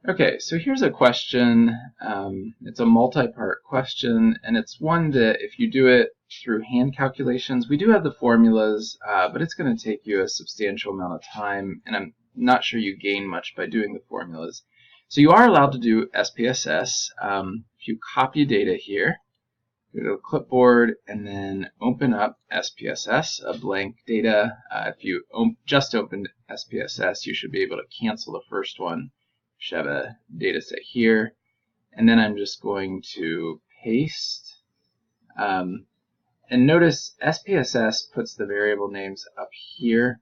Okay, so here's a question. It's a multi-part question, and it's one that if you do it through hand calculations, we do have the formulas, but it's going to take you a substantial amount of time, and I'm not sure you gain much by doing the formulas. So you are allowed to do SPSS. If you copy data here, go to the clipboard, and then open up SPSS, a blank data. If you just opened SPSS, you should be able to cancel the first one. Should have a data set here, and then I'm just going to paste. And notice SPSS puts the variable names up here.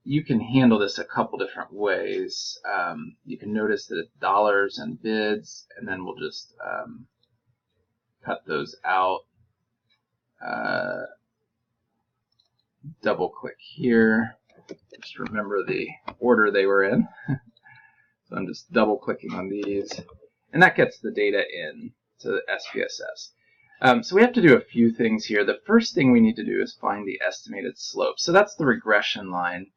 You can handle this a couple different ways. You can notice that it's dollars and bids, and then we'll just cut those out. Double click here. Just remember the order they were in. So I'm just double clicking on these, and that gets the data in to SPSS. So we have to do a few things here. The first thing we need to do is find the estimated slope. So that's the regression line.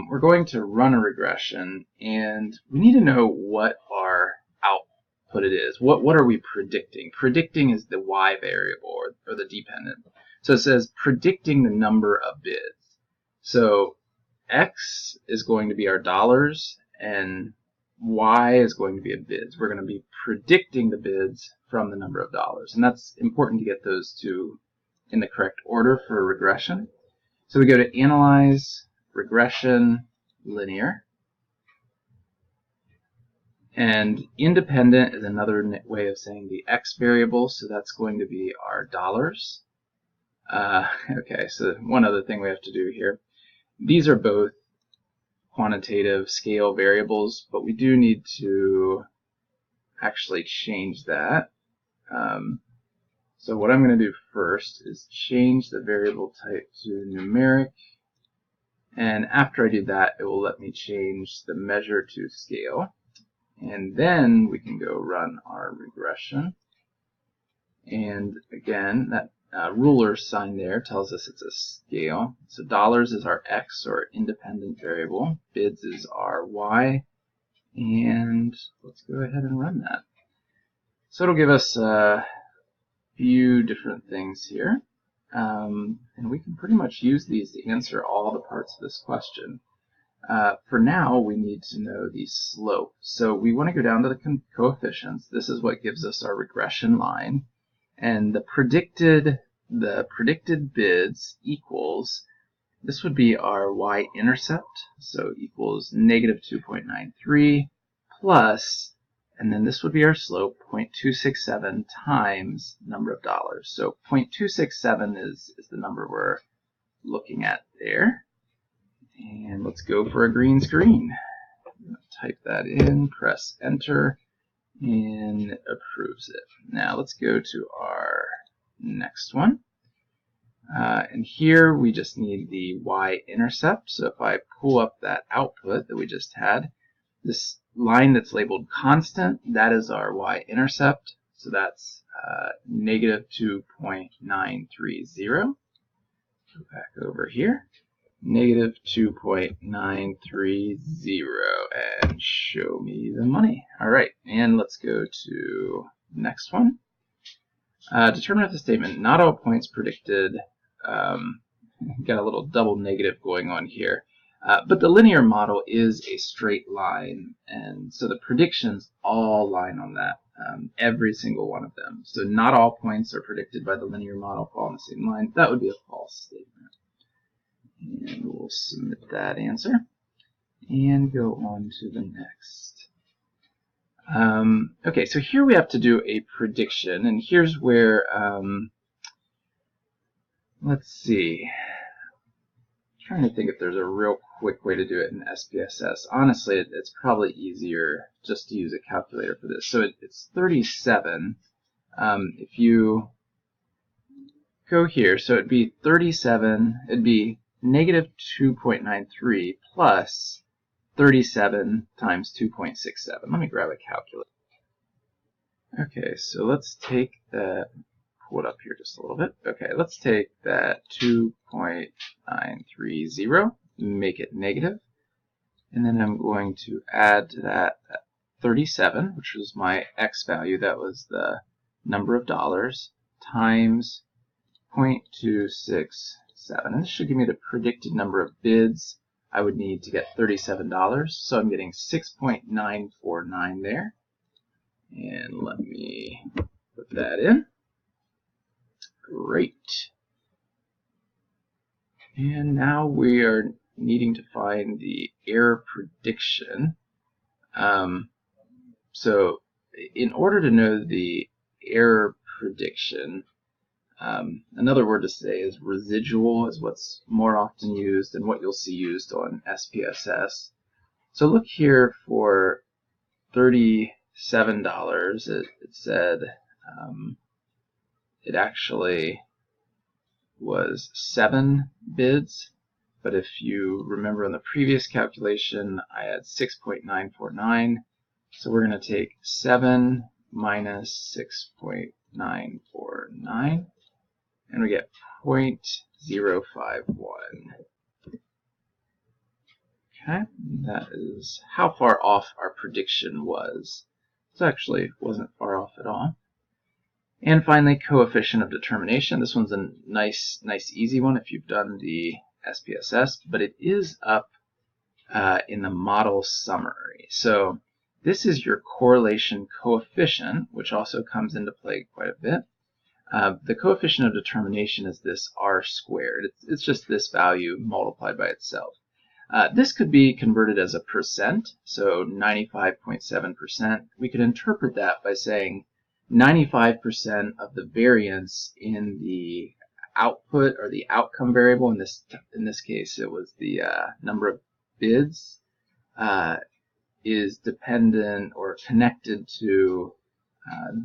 We're going to run a regression, and we need to know what our output it is. What are we predicting? Predicting is the y variable, or the dependent. So it says predicting the number of bids. So x is going to be our dollars, and y is going to be a bids. We're going to be predicting the bids from the number of dollars, and that's important to get those two in the correct order for a regression. So we go to Analyze, Regression, Linear, and independent is another way of saying the x variable, so that's going to be our dollars. Okay, so one other thing we have to do here. These are both quantitative scale variables, but we do need to actually change that. So what I'm going to do first is change the variable type to numeric, and after I do that, it will let me change the measure to scale, and then we can go run our regression. And again, that ruler sign there tells us it's a scale. So dollars is our x, or independent variable. Bids is our y. And let's go ahead and run that. So it'll give us a few different things here. And we can pretty much use these to answer all the parts of this question. For now, we need to know the slope. So we want to go down to the coefficients. This is what gives us our regression line. And the predicted bids equals, this would be our y-intercept, so equals negative 2.93 plus, and then this would be our slope, 0.267 times number of dollars. So 0.267 is the number we're looking at there. And let's go for a green screen. Type that in, press enter, and it approves it. Now let's go to our next one. And here we just need the y-intercept. So if I pull up that output that we just had, this line that's labeled constant, that is our y-intercept. So that's negative 2.930. Go back over here. Negative 2.930, and show me the money. All right, and let's go to the next one. Determine if the statement not all points predicted, got a little double negative going on here, but the linear model is a straight line, and so the predictions all line on that, every single one of them. So not all points are predicted by the linear model fall on the same line. That would be a false statement. And we'll submit that answer and go on to the next. Okay, so here we have to do a prediction, and here's where, let's see, I'm trying to think if there's a real quick way to do it in SPSS. Honestly, it's probably easier just to use a calculator for this. So it's 37. If you go here, so it'd be 37, it'd be negative 2.93 plus 37 times 2.67. Let me grab a calculator. Okay, so let's take that, pull it up here just a little bit. Okay, let's take that 2.930, make it negative, and then I'm going to add to that 37, which was my x value, that was the number of dollars, times 0.267. And this should give me the predicted number of bids I would need to get $37. So I'm getting 6.949 there. And let me put that in. Great. And now we are needing to find the error prediction. So in order to know the error prediction, another word to say is residual is what's more often used and what you'll see used on SPSS. So look here for $37. It said it actually was 7 bids, but if you remember in the previous calculation I had 6.949, so we're going to take 7 minus 6.949 and we get 0.051. Okay, that is how far off our prediction was. So actually wasn't far off at all. And finally, coefficient of determination. This one's a nice easy one if you've done the SPSS, but it is up in the model summary. So this is your correlation coefficient, which also comes into play quite a bit. The coefficient of determination is this r squared. It's just this value multiplied by itself. This could be converted as a percent, so 95.7%. We could interpret that by saying 95% of the variance in the output or the outcome variable, in this case it was the number of bids, is dependent or connected to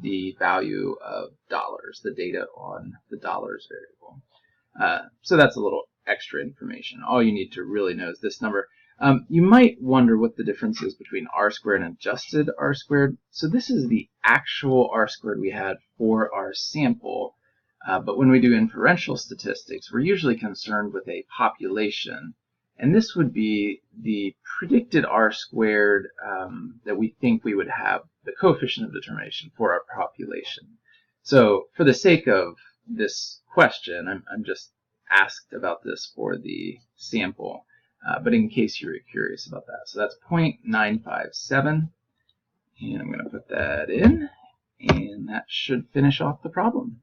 the value of dollars, the data on the dollars variable. So that's a little extra information. All you need to really know is this number. You might wonder what the difference is between r squared and adjusted r squared. So this is the actual r squared we had for our sample. But when we do inferential statistics, we're usually concerned with a population. And this would be the predicted r squared that we think we would have, the coefficient of determination for our population. So for the sake of this question, I'm just asked about this for the sample, but in case you were curious about that. So that's 0.957, and I'm going to put that in, and that should finish off the problem.